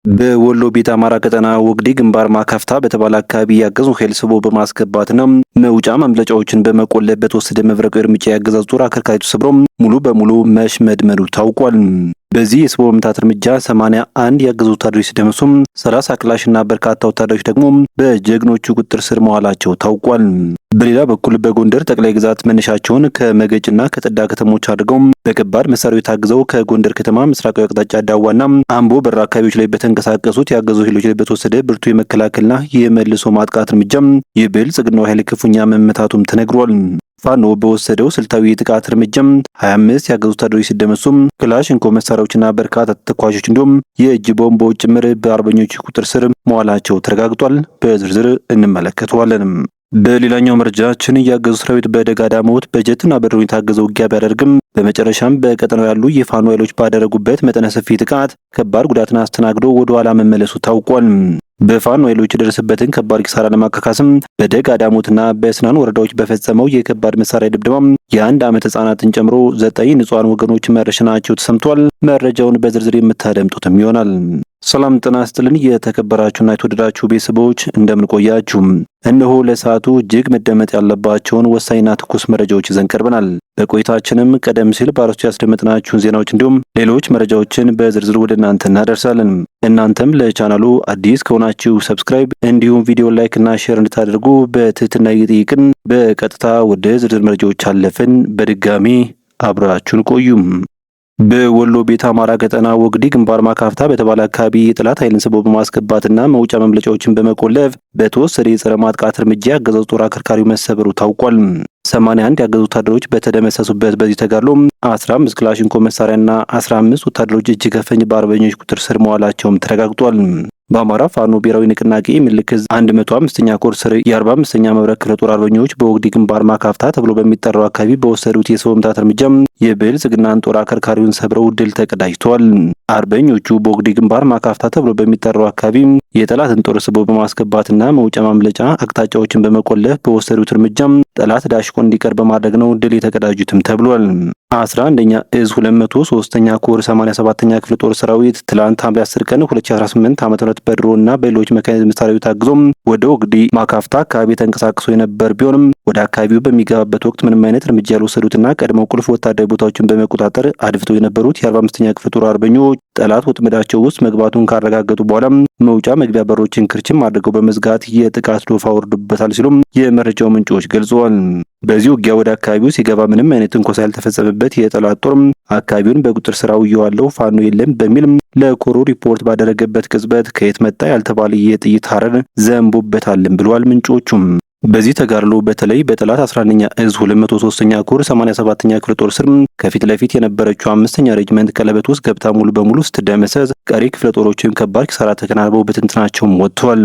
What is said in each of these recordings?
በወሎ ቤት አማራ ቀጠና ወግዲ ግንባር ማካፍታ በተባለ አካባቢ ያገዙ ኃይል ስቦ በማስገባትና መውጫ ማምለጫዎችን በመቆለፍ በተወሰደ መብረቃዊ እርምጃ ያገዛዙ ጦር አከርካሪቱ ሰብሮ ሙሉ በሙሉ መሽመድመዱ ታውቋል። በዚህ የስቦ መምታት እርምጃ 81 ያገዙ ወታደሮች ሲደመሱም 30 ክላሽና በርካታ ወታደሮች ደግሞ በጀግኖቹ ቁጥጥር ስር መዋላቸው ታውቋል። በሌላ በኩል በጎንደር ጠቅላይ ግዛት መነሻቸውን ከመገጭና ከጠዳ ከተሞች አድርገው በከባድ መሳሪያዎች ታግዘው ከጎንደር ከተማ ምስራቃዊ አቅጣጫ ዳዋና አምቦ በር አካባቢዎች ላይ በተንቀሳቀሱት ያገዙ ኃይሎች ላይ በተወሰደ ብርቱ የመከላከልና የመልሶ ማጥቃት እርምጃ የብልጽግናው ኃይል ክፉኛ መመታቱም ተነግሯል። ፋኖ በወሰደው ስልታዊ የጥቃት እርምጃም 25 ያገዙ ወታደሮች ሲደመሱም ክላሽንኮቭ መሳሪያዎችና በርካታ ተተኳሾች እንዲሁም የእጅ ቦምቦች ጭምር በአርበኞቹ ቁጥጥር ስር መዋላቸው ተረጋግጧል። በዝርዝር እንመለከተዋለን። በሌላኛው መረጃችን ያገዙ ሰራዊት በደጋ ዳሞት በጀትና በድሮን የታገዘ ውጊያ ቢያደርግም በመጨረሻም በቀጠናው ያሉ የፋኖ ኃይሎች ባደረጉበት መጠነ ሰፊ ጥቃት ከባድ ጉዳትን አስተናግዶ ወደ ኋላ መመለሱ ታውቋል። በፋኖ ኃይሎች የደረሰበትን ከባድ ኪሳራ ለማካካስም በደጋ ዳሞትና በስናን ወረዳዎች በፈጸመው የከባድ መሳሪያ ድብደባ የአንድ ዓመት ህጻናትን ጨምሮ 9 ንጹሃን ወገኖች መረሸናቸው ተሰምቷል። መረጃውን በዝርዝር የምታደምጡትም ይሆናል። ሰላም ጤና ይስጥልን። የተከበራችሁና የተወደዳችሁ ቤተሰቦች እንደምን ቆያችሁ? እነሆ ለሰዓቱ እጅግ መደመጥ ያለባቸውን ወሳኝና ትኩስ መረጃዎች ይዘን ቀርበናል። በቆይታችንም ቀደም ሲል በአርዕስቱ ያስደመጥናችሁን ዜናዎች እንዲሁም ሌሎች መረጃዎችን በዝርዝር ወደ እናንተ እናደርሳለን። እናንተም ለቻናሉ አዲስ ከሆናችሁ ሰብስክራይብ እንዲሁም ቪዲዮ ላይክ እና ሼር እንድታደርጉ በትህትና እየጠየቅን በቀጥታ ወደ ዝርዝር መረጃዎች አለፍን። በድጋሚ አብራችሁን ቆዩም። በወሎ ቤት አማራ ቀጠና ወግዲ ግንባር ማካፍታ በተባለ አካባቢ የጠላት ኃይልን ስቦ በማስገባትና መውጫ መምለጫዎችን በመቆለፍ በተወሰደ የጸረ ማጥቃት እርምጃ ያገዛዙ ጦር አከርካሪው መሰበሩ ታውቋል። 81 ያገዙ ወታደሮች በተደመሰሱበት በዚህ ተጋድሎ 15 ክላሽንኮቭ መሳሪያና 15 ወታደሮች እጅ ከፈንጅ በአርበኞች ቁጥጥር ስር መዋላቸውም ተረጋግጧል። በአማራ ፋኖ ብሔራዊ ንቅናቄ ምልክት 105ኛ ኮር ስር የ45ኛ መብረቅ ክፍለ ጦር አርበኞች በወግዲ ግንባር ማካፍታ ተብሎ በሚጠራው አካባቢ በወሰዱት የስቦ መምታት እርምጃ የብልጽግናን ጦር አከርካሪውን ሰብረው ድል ተቀዳጅተዋል። አርበኞቹ በወግዲ ግንባር ማካፍታ ተብሎ በሚጠራው አካባቢ የጠላትን ጦር ስቦ በማስገባትና መውጫ ማምለጫ አቅጣጫዎችን በመቆለፍ በወሰዱት እርምጃ ጠላት ዳሽቆ እንዲቀር በማድረግ ነው ድል የተቀዳጁትም ተብሏል። 11ኛ እዝ 203ኛ ኮር 87ኛ ክፍለ ጦር ሰራዊት ትላንት ሐምሌ 10 ቀን 2018 ዓ.ም በድሮና በሌሎች መካኒዝም መሳሪያዎች ታግዞ ወደ ወግዲ ማካፍታ አካባቢ ተንቀሳቅሶ የነበር ቢሆንም ወደ አካባቢው በሚገባበት ወቅት ምንም አይነት እርምጃ ያልወሰዱትና ቀድሞው ቁልፍ ወታደራዊ ቦታዎችን በመቆጣጠር አድፍተው የነበሩት የ45ኛ ክፍለ ጦር አርበኞች ጠላት ወጥመዳቸው ውስጥ መግባቱን ካረጋገጡ በኋላ መውጫ መግቢያ በሮችን ክርችም አድርገው በመዝጋት የጥቃት ዶፋ ወርዱበታል ሲሉም የመረጃው ምንጮች ገልጸዋል። በዚህ ውጊያ ወደ አካባቢው ሲገባ ምንም አይነት ትንኮሳ ያልተፈጸመበት የጠላት ጦር አካባቢውን በቁጥጥር ስር አውየዋለሁ ፋኖ የለም በሚል ለኮሩ ሪፖርት ባደረገበት ቅጽበት ከየት መጣ ያልተባለ የጥይት ሀረር ዘንቦበታልም ብለዋል ምንጮቹም። በዚህ ተጋድሎ በተለይ በጠላት 11ኛ እዝ 203ኛ ኮር 87ኛ ክፍለ ጦር ስር ከፊት ለፊት የነበረችው 5ኛ ሬጅመንት ቀለበት ውስጥ ገብታ ሙሉ በሙሉ ስትደመሰስ፣ ቀሪ ክፍለ ጦሮችም ከባድ ኪሳራ ተከናንበው በትንትናቸውም ወጥተዋል።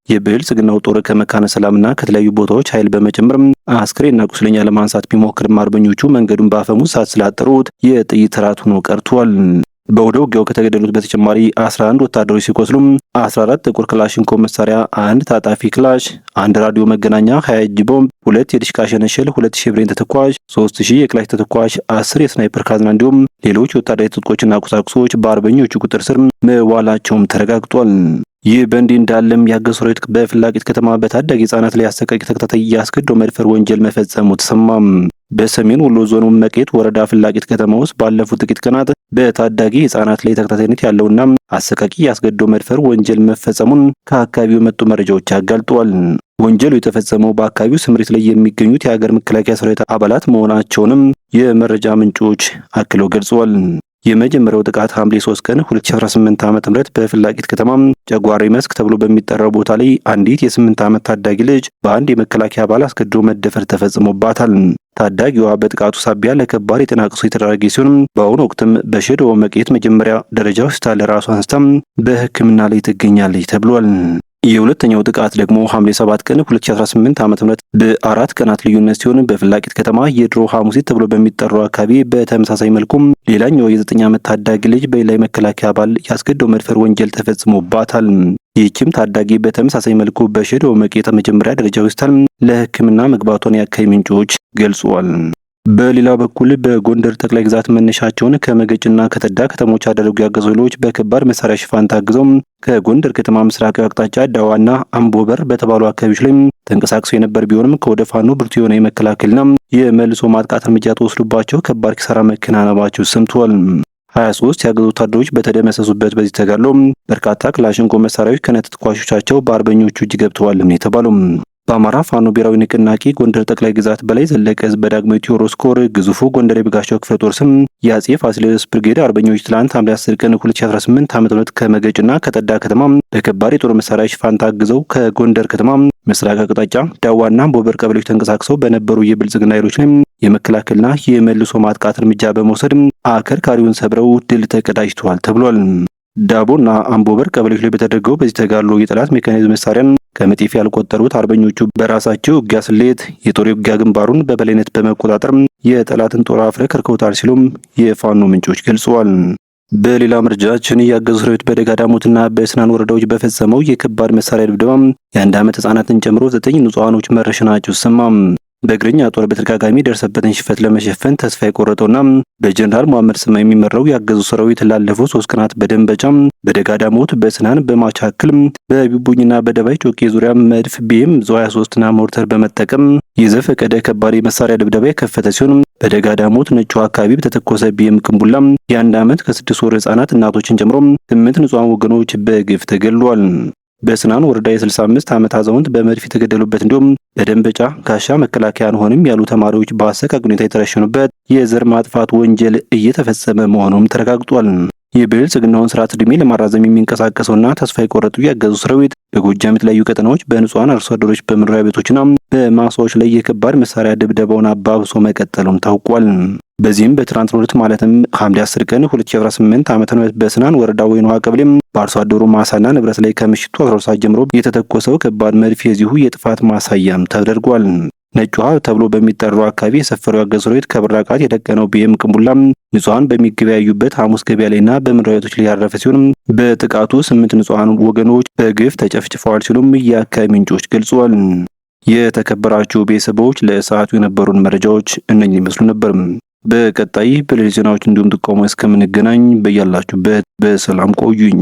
የብልጽግናው ጦር ከመካነ ሰላምና ከተለያዩ ቦታዎች ኃይል በመጨመር አስክሬንና ቁስለኛ ለማንሳት ቢሞክርም አርበኞቹ መንገዱን በአፈሙዝ ሰዓት ስላጠሩት የጥይት ራት ሆኖ ቀርቷል። በወደ ውጊያው ከተገደሉት በተጨማሪ 11 ወታደሮች ሲቆስሉም 14 ጥቁር ክላሽንኮቭ መሳሪያ፣ 1 ታጣፊ ክላሽ፣ 1 ራዲዮ መገናኛ፣ 20 እጅ ቦምብ፣ 2 የዲሽቃ ሸነሸል፣ 2000 ብሬን ተተኳሽ፣ 3000 የክላሽ ተተኳሽ፣ 10 የስናይፐር ካዝና እንዲሁም ሌሎች ወታደራዊ ትጥቆችና ቁሳቁሶች በአርበኞቹ ቁጥጥር ስር መዋላቸውም ተረጋግጧል። ይህ በእንዲህ እንዳለም ያገዙ ሰራዊት በፍላቂት ከተማ በታዳጊ ህጻናት ላይ አሰቃቂ ተከታታይ ያስገድዶ መድፈር ወንጀል መፈጸሙ ተሰማም። በሰሜን ወሎ ዞን መቄት ወረዳ ፍላቂት ከተማ ውስጥ ባለፉት ጥቂት ቀናት በታዳጊ ህጻናት ላይ ተከታታይነት ያለውና አሰቃቂ ያስገድዶ መድፈር ወንጀል መፈጸሙን ከአካባቢው የመጡ መረጃዎች አጋልጠዋል። ወንጀሉ የተፈጸመው በአካባቢው ስምሪት ላይ የሚገኙት የሀገር መከላከያ ሰራዊት አባላት መሆናቸውንም የመረጃ ምንጮች አክለው ገልጸዋል። የመጀመሪያው ጥቃት ሐምሌ 3 ቀን 2018 ዓ.ም በፍላቂት ከተማ ጨጓሬ መስክ ተብሎ በሚጠራው ቦታ ላይ አንዲት የ8 ዓመት ታዳጊ ልጅ በአንድ የመከላከያ አባል አስገድዶ መደፈር ተፈጽሞባታል። ታዳጊዋ በጥቃቱ ሳቢያ ለከባድ የጤና ቀውስ የተዳረገች ሲሆን በአሁኑ ወቅትም በሸዶ መቄት መጀመሪያ ደረጃ ሆስፒታል ራሷን አንስታ በሕክምና ላይ ትገኛለች ተብሏል። የሁለተኛው ጥቃት ደግሞ ሐምሌ 7 ቀን 2018 ዓ.ም በአራት ቀናት ልዩነት ሲሆን በፍላቂት ከተማ የድሮ ሐሙሲት ተብሎ በሚጠራው አካባቢ በተመሳሳይ መልኩም ሌላኛው የ9 ዓመት ታዳጊ ልጅ በሌላ መከላከያ አባል ያስገድዶ መድፈር ወንጀል ተፈጽሞባታል። ይህችም ታዳጊ በተመሳሳይ መልኩ በሸዶ መቄት መጀመሪያ ደረጃ ሆስፒታል ለሕክምና መግባቷን የአካባቢ ምንጮች ገልጸዋል። በሌላ በኩል በጎንደር ጠቅላይ ግዛት መነሻቸውን ከመገጭና ከተዳ ከተሞች ያደረጉ ያገዙ ኃይሎች በከባድ መሳሪያ ሽፋን ታግዘው ከጎንደር ከተማ ምስራቃዊ አቅጣጫ ዳዋና አምቦበር በተባሉ አካባቢዎች ላይ ተንቀሳቅሰው የነበር ቢሆንም ከወደ ፋኖ ብርቱ የሆነ የመከላከልና የመልሶ ማጥቃት እርምጃ ተወስዶባቸው ከባድ ኪሳራ መከናነባቸው ሰምተዋል። 23 ያገዙ ወታደሮች በተደመሰሱበት በዚህ ተጋድሎ በርካታ ክላሽንኮቭ መሳሪያዎች ከነትጥቋሾቻቸው በአርበኞቹ እጅ ገብተዋል ነው የተባለው። በአማራ ፋኖ ብሔራዊ ንቅናቄ ጎንደር ጠቅላይ ግዛት በላይ ዘለቀ ህዝብ በዳግማዊ ቴዎድሮስ ኮር ግዙፉ ጎንደር የበጋሻው ክፍለ ጦር ስም የአጼ ፋሲለደስ ብርጌድ አርበኞች ትላንት ሐምሌ 10 ቀን 2018 ዓ.ም ከመገጭና ከጠዳ ከተማ በከባድ የጦር መሳሪያ ሽፋን ታግዘው ከጎንደር ከተማ ምስራቅ አቅጣጫ ዳዋና አምቦበር ቀበሌዎች ተንቀሳቅሰው በነበሩ የብልጽግና ኃይሎች ላይ የመከላከልና የመልሶ ማጥቃት እርምጃ በመውሰድ አከርካሪውን ሰብረው ድል ተቀዳጅተዋል ተብሏል። ዳቦና አምቦበር ቀበሌዎች ላይ በተደረገው በዚህ ተጋድሎ የጠላት ሜካኒዝም መሳሪያን ከመጤፍ ያልቆጠሩት አርበኞቹ በራሳቸው ውጊያ ስሌት የጦር ውጊያ ግንባሩን በበላይነት በመቆጣጠር የጠላትን ጦር አፍረክርከውታል ሲሉም የፋኖ ምንጮች ገልጸዋል። በሌላ መረጃችን ያገዙ ሰራዊት በደጋ ዳሞትና በስናን ወረዳዎች በፈጸመው የከባድ መሳሪያ ድብደባ የአንድ ዓመት ህጻናትን ጨምሮ 9 ንጹሃኖች መረሸናቸው ሰማም። በእግረኛ ጦር በተደጋጋሚ ደርሰበትን ሽፈት ለመሸፈን ተስፋ የቆረጠውና በጀነራል መሐመድ ስማ የሚመራው ያገዙ ሰራዊት ላለፉት 3 ቀናት በደንበጫ በደጋ ዳሞት በስናን በማቻክል በቢቡኝና በደባይ ጮቄ ዙሪያ መድፍ ቢኤም ዙ 23ና ሞርተር በመጠቀም የዘፈቀደ ከባድ መሳሪያ ድብደባ የከፈተ ሲሆን በደጋ ዳሞት ነጩ አካባቢ በተተኮሰ ቢኤም ቅንቡላ የ1 ዓመት ከ6 ወር ህጻናት እናቶችን ጨምሮ 8 ንጹሃን ወገኖች በግፍ ተገድለዋል። በስናን ወረዳ የ65 ዓመት አዛውንት በመድፍ የተገደሉበት እንዲሁም በደንበጫ ጋሻ መከላከያ አንሆንም ያሉ ተማሪዎች በአሰቃቂ ሁኔታ የተረሸኑበት የዘር ማጥፋት ወንጀል እየተፈጸመ መሆኑም ተረጋግጧል። የብልጽግናውን ስርዓት ዕድሜ ለማራዘም የሚንቀሳቀሰውና ተስፋ የቆረጡ ያገዙ ሰራዊት በጎጃም የተለያዩ ቀጠናዎች በንጹሃን አርሶ አደሮች በመኖሪያ ቤቶችና በማሳዎች ላይ የከባድ መሳሪያ ድብደባውን አባብሶ መቀጠሉም ታውቋል። በዚህም በትናንትናው ዕለት ማለትም ሐምሌ 10 ቀን 2018 ዓ.ም በስናን ወረዳ ወይን ውሃ ቀበሌ በአርሶ አደሩ ማሳና ንብረት ላይ ከምሽቱ 12 ሰዓት ጀምሮ የተተኮሰው ከባድ መድፍ የዚሁ የጥፋት ማሳያም ተደርጓል። ነጭ ውሃ ተብሎ በሚጠራው አካባቢ የሰፈረው ያገዙ ሰራዊት ከብራቃት የደቀነው ቢኤም ቅንቡላ ንጹሃን በሚገበያዩበት ሐሙስ ገበያ ላይና በመኖሪያ ቤቶች ላይ ያረፈ ሲሆን በጥቃቱ 8 ንጹሃን ወገኖች በግፍ ተጨፍጭፈዋል ሲሉም የአካባቢ ምንጮች ገልጸዋል። የተከበራችሁ ቤተሰቦች ለሰዓቱ የነበሩን መረጃዎች እነኝን ይመስሉ ነበር። በቀጣይ በሌሎች ዜናዎች እንዲሁም ጥቆማ እስከምንገናኝ በያላችሁበት በሰላም ቆዩኝ።